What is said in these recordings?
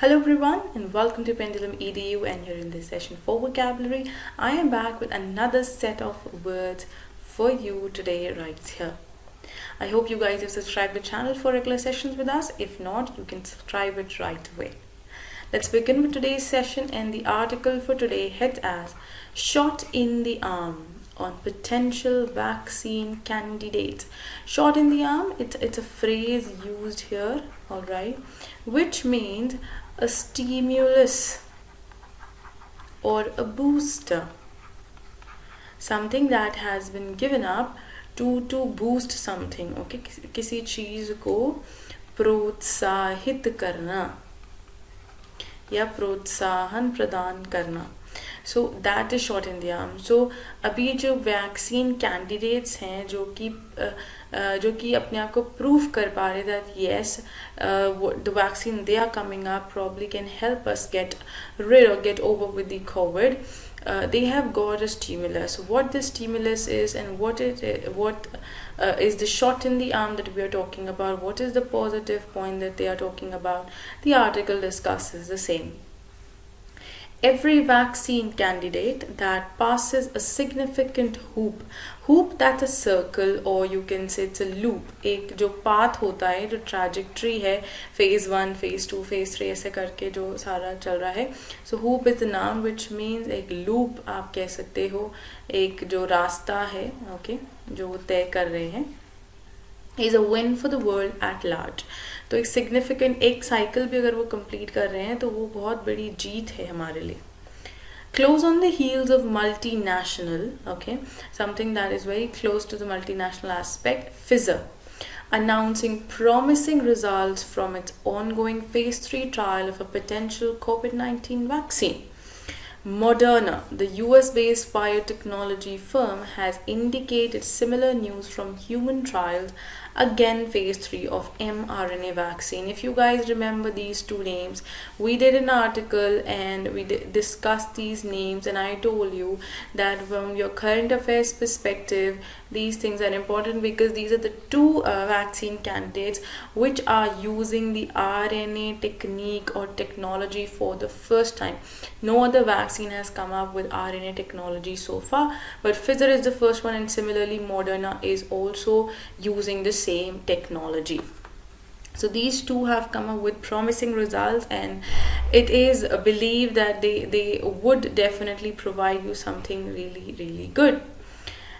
Hello everyone and welcome to PendulumEdu, and here in this session for vocabulary I am back with another set of words for you today right here. I hope you guys have subscribed the channel for regular sessions with us. If not, you can subscribe it right away. Let's begin with today's session, and the article for today heads as "Shot in the Arm" on potential vaccine candidates. Shot in the arm, it's a phrase used here, all right, which means a stimulus or a booster, something that has been given up to boost something. Okay, किसी चीज को प्रोत्साहित करना या प्रोत्साहन प्रदान करना. So that is shot in the arm. So अभी जो वैक्सीन कैंडिडेट्स हैं जो कि अपने आप को प्रूव कर पा रहे that yes, the vaccine they are coming up probably can help us get rid or get over with the COVID. They have got a stimulus. What the stimulus is and what is the shot in the arm that we are talking about? What is the positive point that they are talking about? The article discusses the same. Every vaccine candidate that passes a significant hoop that's a circle, or you can say it's a loop. एक जो path होता है, जो trajectory है, phase 1, phase 2, phase 3 ऐसे करके जो सारा चल रहा है. So hoop is the noun which means एक loop आप कह सकते हो, एक जो रास्ता है, okay, जो वो तय कर रहे हैं. is a win for the world at large. तो एक significant एक cycle भी अगर वो complete कर रहे हैं तो वो बहुत बड़ी जीत है हमारे लिए. Close on the heels of multinational, okay, something that is very close to the multinational aspect, Pfizer, announcing promising results from its ongoing phase 3 trial of a potential COVID-19 vaccine. Moderna, the US-based biotechnology firm, has indicated similar news from human trials, again phase 3 of mRNA vaccine. If you guys remember these two names, we did an article and we discussed these names, and I told you that from your current affairs perspective, these things are important because these are the two vaccine candidates which are using the RNA technique or technology for the first time. No other vaccine has come up with RNA technology so far, but Pfizer is the first one, and similarly Moderna is also using the same technology. So these two have come up with promising results, and it is believed that they would definitely provide you something really good.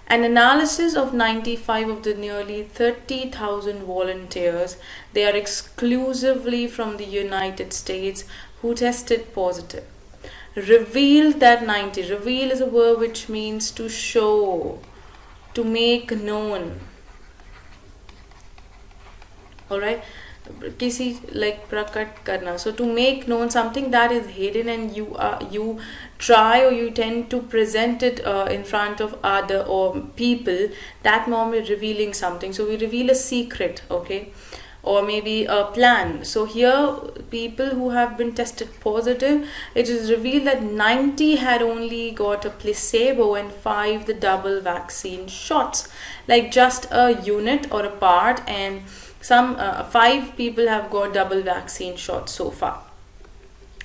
An analysis of 95 of the nearly 30,000 volunteers, they are exclusively from the United States, who tested positive, revealed that 90, reveal is a verb which means to show, to make known. Alright, किसी like प्रकट करना. So to make known something that is hidden, and you try or you tend to present it in front of other or people, that moment revealing something. So we reveal a secret, okay, or maybe a plan. So here people who have been tested positive, it is revealed that 90 had only got a placebo and 5 the double vaccine shots, like just a unit or a part, and some 5 people have got double vaccine shots so far.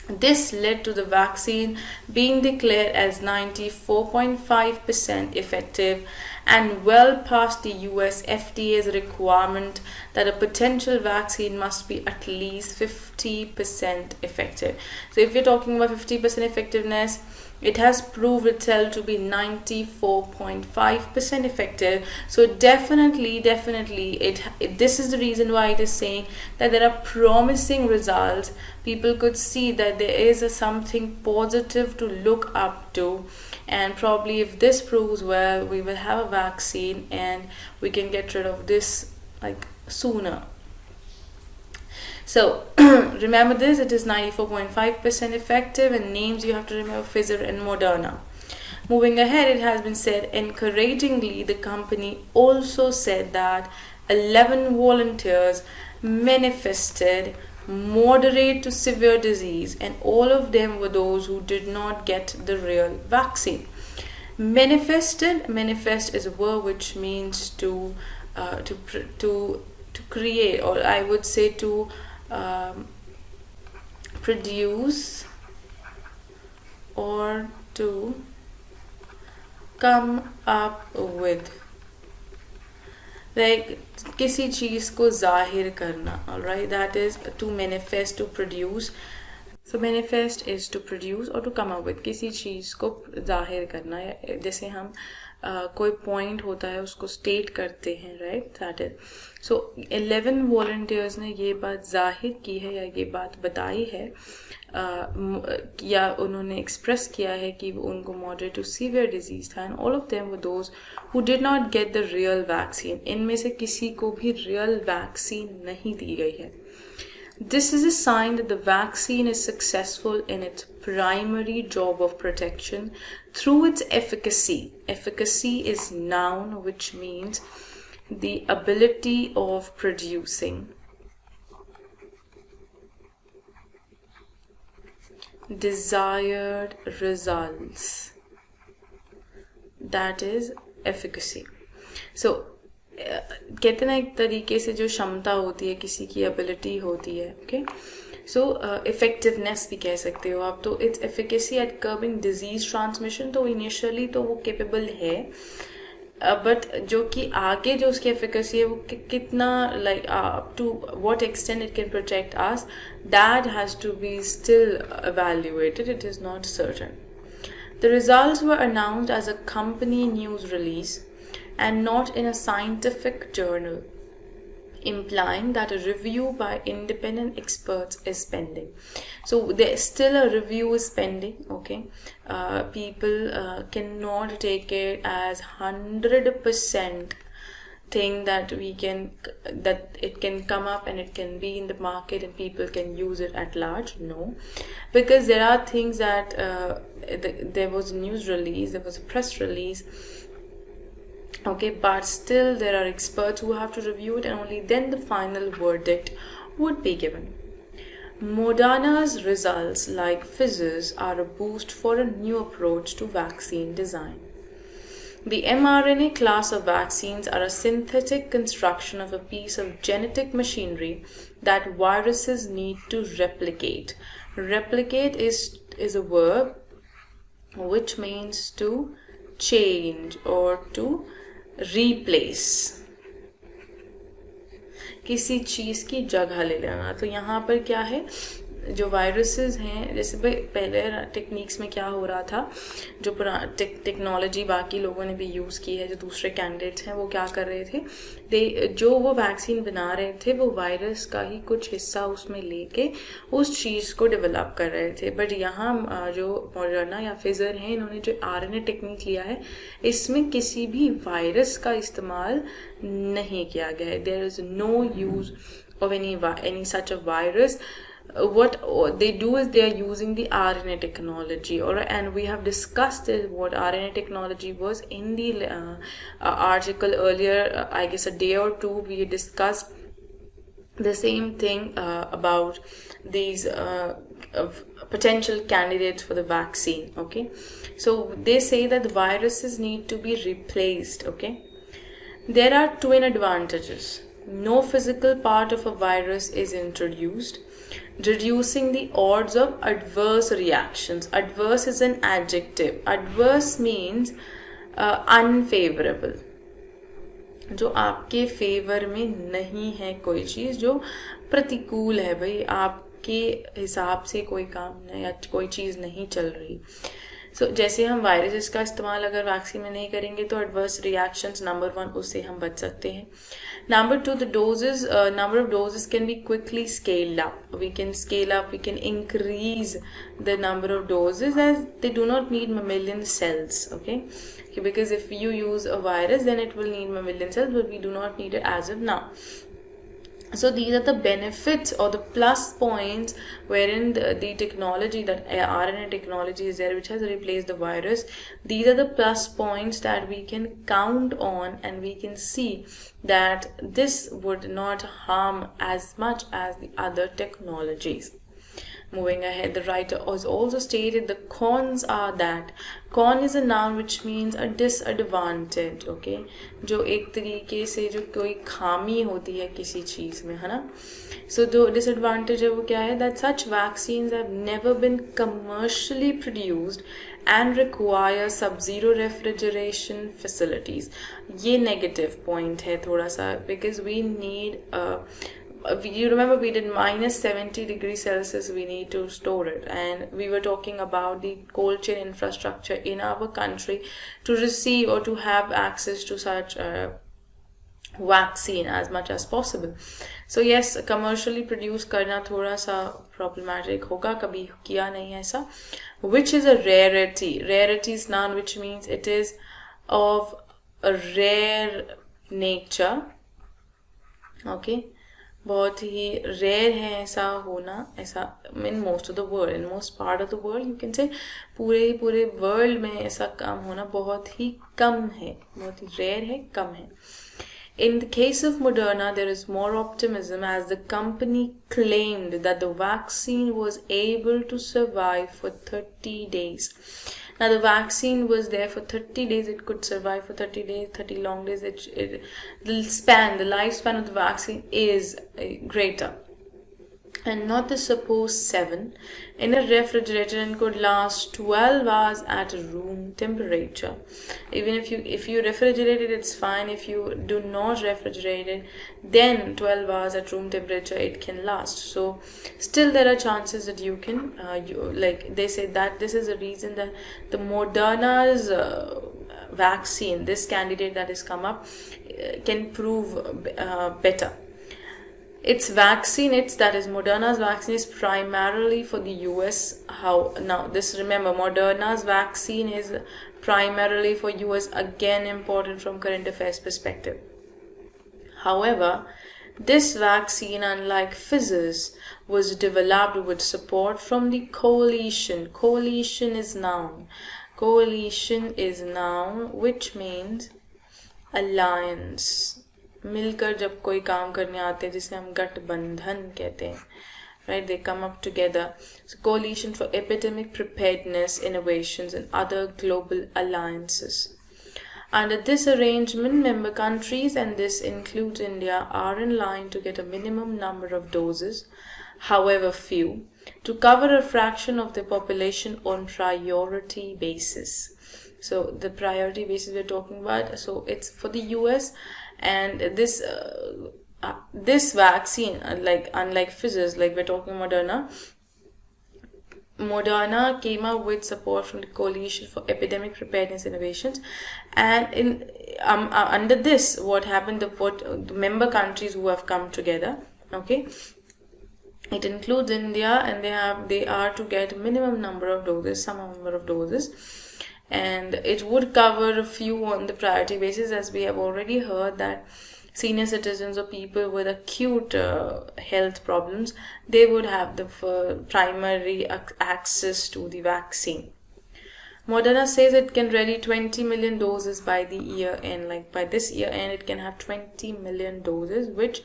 This led to the vaccine being declared as 94.5% effective and well past the US FDA's requirement that a potential vaccine must be at least 50% effective. So if you're talking about 50% effectiveness, it has proved itself to be 94.5% effective. So definitely this is the reason why it is saying that there are promising results. People could see that there is something positive to look up to, and probably if this proves well, we will have a vaccine and we can get rid of this like sooner. So remember this, it is 94.5% effective, and names you have to remember: Pfizer and Moderna. Moving ahead, it has been said encouragingly, the company also said that 11 volunteers manifested moderate to severe disease, and all of them were those who did not get the real vaccine. Manifest is a verb which means to create, or I would say to produce or to come up with, like किसी चीज़ को जाहिर करना, alright, that is to manifest, to produce. So manifest is to produce or to come up with, किसी चीज़ को जाहिर करना, जैसे हम कोई पॉइंट होता है उसको स्टेट करते हैं, right, that is. So 11 volunteers ने ये बात जाहिर की है या ये बात बताई है या उन्होंने एक्सप्रेस किया है कि उनको मॉडरेट टू सीवियर डिजीज था, and all of them were those who did not get the real vaccine. इनमें से किसी को भी रियल वैक्सीन नहीं दी गई है. This is a sign that the vaccine is successful in its primary job of protection through its efficacy. Efficacy is noun, which means the ability of producing desired results. That is efficacy. So कहते ना एक तरीके से जो क्षमता होती है, किसी की एबिलिटी होती है, ओके, सो इफेक्टिवनेस भी कह सकते हो आप. तो it's efficacy at curbing disease transmission. तो इनिशियली तो वो केपेबल है, बट जो कि आगे जो उसकी एफिकेसी है वो कितना, like up to what extent it can protect us, that has to be still evaluated. It is not certain. The results were announced as a company news release and not in a scientific journal, implying that a review by independent experts is pending. So there is still a review is pending, okay. People cannot take it as 100% thing that it can come up and it can be in the market and people can use it at large. No, because there are things that there was a news release, there was a press release, okay, but still there are experts who have to review it, and only then the final verdict would be given. Moderna's results, like Pfizer's, are a boost for a new approach to vaccine design. The mRNA class of vaccines are a synthetic construction of a piece of genetic machinery that viruses need to replicate. Replicate is a verb which means to change or to replace, किसी चीज़ की जगह ले लेना. तो यहाँ पर क्या है, जो वायरसेस हैं, जैसे भाई पहले टेक्निक्स में क्या हो रहा था, जो टेक्नोलॉजी बाकी लोगों ने भी यूज़ की है, जो दूसरे कैंडिडेट्स हैं वो क्या कर रहे थे, जो वो वैक्सीन बना रहे थे वो वायरस का ही कुछ हिस्सा उसमें लेके उस चीज़ को डेवलप कर रहे थे. बट यहाँ जो मॉडर्ना या फिजर हैं, इन्होंने जो आरएनए टेक्निक लिया है, इसमें किसी भी वायरस का इस्तेमाल नहीं किया गया है. There is no use of any such a virus. What they do is they are using the RNA technology, alright, and we have discussed what RNA technology was in the article earlier. I guess a day or two we discussed the same thing about these potential candidates for the vaccine, okay. So they say that the viruses need to be replaced, okay. There are twin advantages. No physical part of a virus is introduced, reducing the odds of adverse reactions. Adverse is an adjective. Adverse means unfavorable. जो आपके favour में नहीं है, कोई चीज़ जो प्रतिकूल है, भाई आपके हिसाब से कोई काम नहीं या कोई चीज़ नहीं चल रही. सो जैसे हम वायरसेस का इस्तेमाल अगर वैक्सीन में नहीं करेंगे तो एडवर्स रिएक्शंस, नंबर 1, उससे हम बच सकते हैं. Number 2, the doses, number of doses can be quickly scaled up. We can scale up, we can increase the number of doses as they do not need mammalian cells, okay, because if you use a virus then it will need mammalian cells, but we do not need it as of now. So these are the benefits or the plus points wherein the technology, that RNA technology is there, which has replaced the virus. These are the plus points that we can count on, and we can see that this would not harm as much as the other technologies. Moving ahead, the writer has also stated the cons are that con is a noun which means a disadvantage. Okay, जो एक तरीके से जो कोई खामी होती है किसी चीज में, है ना. So जो disadvantage है वो क्या है? That such vaccines have never been commercially produced and require sub-zero refrigeration facilities. ये negative point है थोड़ा सा, because we need you remember we did minus 70 degrees Celsius, we need to store it, and we were talking about the cold chain infrastructure in our country to receive or to have access to such vaccine as much as possible. So yes, commercially produce करना थोड़ा सा problematic होगा, कभी किया नहीं है ऐसा. Which is a rarity. Rarity is noun which means it is of a rare nature. Okay, बहुत ही rare है ऐसा होना, ऐसा in most of the world, in most part of the world you can say, पूरे world में ऐसा काम होना बहुत ही कम है, बहुत ही rare है, कम है. In the case of Moderna, there is more optimism as the company claimed that the vaccine was able to survive for 30 days. Now, the vaccine was there for 30 days. It could survive for 30 days, 30 long days. The lifespan of the vaccine is greater. And not the supposed 7 in a refrigerator and could last 12 hours at room temperature. Even if you refrigerate it, it's fine. If you do not refrigerate it, then 12 hours at room temperature it can last. So still there are chances that you can like they say that this is the reason that the Moderna's vaccine, this candidate that has come up, can prove better. Its vaccine, that is Moderna's vaccine, is primarily for the US. Remember, Moderna's vaccine is primarily for US, again important from current affairs perspective. However, this vaccine, unlike Pfizer's, was developed with support from the coalition. Coalition is noun. Coalition is noun, which means alliance. मिलकर जब कोई काम करने आते हैं जिसे हम गठबंधन कहते हैं, right? They come up together. So coalition for epidemic preparedness, innovations and other global alliances. Under this arrangement, member countries, and this includes India, are in line to get a minimum number of doses, however few, to cover a fraction of the population on priority basis. So the priority basis we're talking about, so it's for the US. And this vaccine, unlike Pfizer's, like we're talking Moderna came up with support from the Coalition for Epidemic Preparedness Innovations, and under this, what happened? The member countries who have come together, okay, it includes India, and they are to get a minimum number of doses, some number of doses. And it would cover a few on the priority basis, as we have already heard that senior citizens or people with acute health problems, they would have the primary access to the vaccine. Moderna says it can ready 20 million doses by the year end, like by this year end it can have 20 million doses, which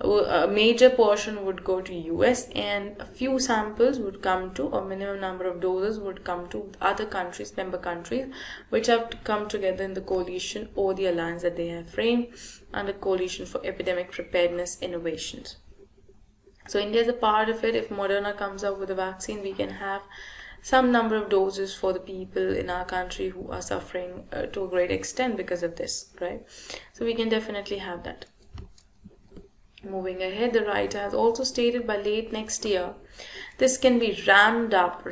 a major portion would go to US, and a few samples would come to, a minimum number of doses would come to other countries, member countries, which have to come together in the coalition or the alliance that they have framed under Coalition for Epidemic Preparedness Innovations. So India is a part of it. If Moderna comes up with a vaccine, we can have some number of doses for the people in our country who are suffering to a great extent because of this, right? So we can definitely have that. Moving ahead, the writer has also stated by late next year, this can be ramped up,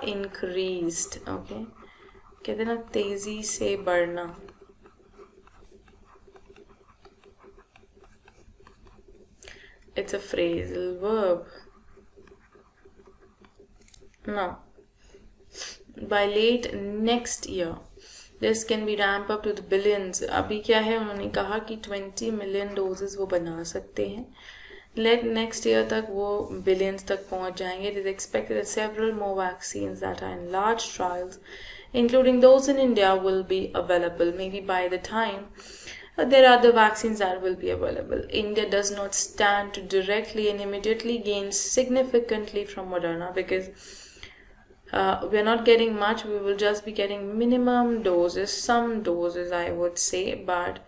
increased, okay? कहते ना तेजी से बढ़ना. It's a phrasal verb. Now, by late next year, this can be ramped up to the billions. अभी क्या है, उन्होंने कहा कि 20 million doses वो बना सकते हैं. Next year तक वो billions तक पहुंच जाएंगे. It is expected that several more vaccines that are in large trials, including those in India, will be available. Maybe by the time there are other vaccines that will be available. India does not stand to directly and immediately gain significantly from Moderna, because we are not getting much. We will just be getting minimum doses, some doses I would say, but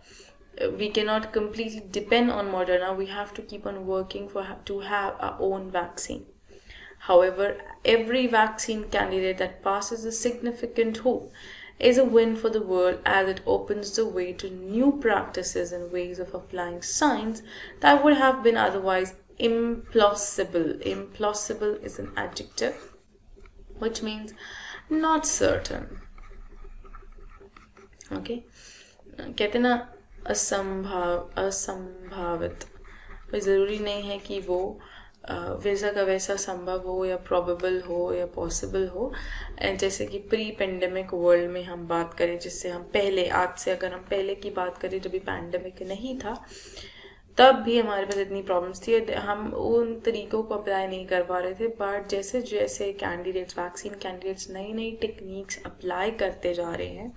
we cannot completely depend on Moderna. We have to keep on working to have our own vaccine. However, every vaccine candidate that passes a significant hope is a win for the world, as it opens the way to new practices and ways of applying science that would have been otherwise implausible. Implausible is an adjective which means not certain. Okay, कहते ना असंभावित, कोई ज़रूरी नहीं है कि वो वैसा का वैसा संभव हो या प्रोबेबल हो या पॉसिबल हो. जैसे कि प्री पेंडेमिक वर्ल्ड में हम बात करें, जिससे हम पहले, आज से अगर हम पहले की बात करें जब भी पैंडेमिक नहीं था, तब भी हमारे पास इतनी प्रॉब्लम्स थी, हम उन तरीक़ों को अप्लाई नहीं कर पा रहे थे. बट जैसे जैसे कैंडिडेट्स, वैक्सीन कैंडिडेट्स नई नई टेक्निक्स अप्लाई करते जा रहे हैं,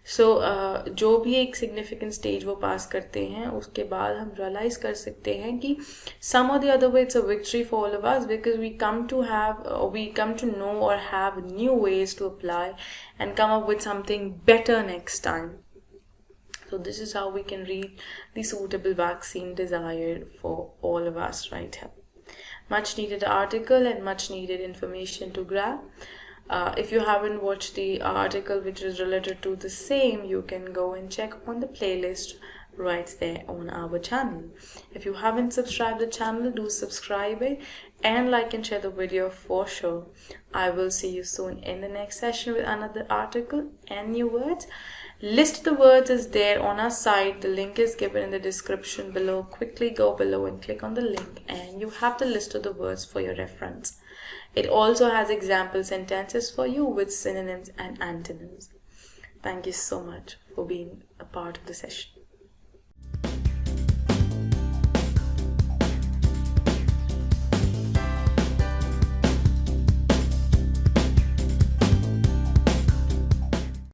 जो भी एक सिग्निफिकेंट स्टेज वो पास करते हैं, उसके बाद हम रियलाइज कर सकते हैं कि some or the other way it's a victory for all of us, because we come to know और have new ways to apply and come up with something better next time. So this is how we can read the suitable vaccine desired for all of us right here. Much needed article and much needed information to grab. If you haven't watched the article which is related to the same, you can go and check on the playlist right there on our channel. If you haven't subscribed the channel, do subscribe it and like and share the video for sure. I will see you soon in the next session with another article and new words. List of the words is there on our site. The link is given in the description below. Quickly go below and click on the link and you have the list of the words for your reference. It also has example sentences for you with synonyms and antonyms. Thank you so much for being a part of the session.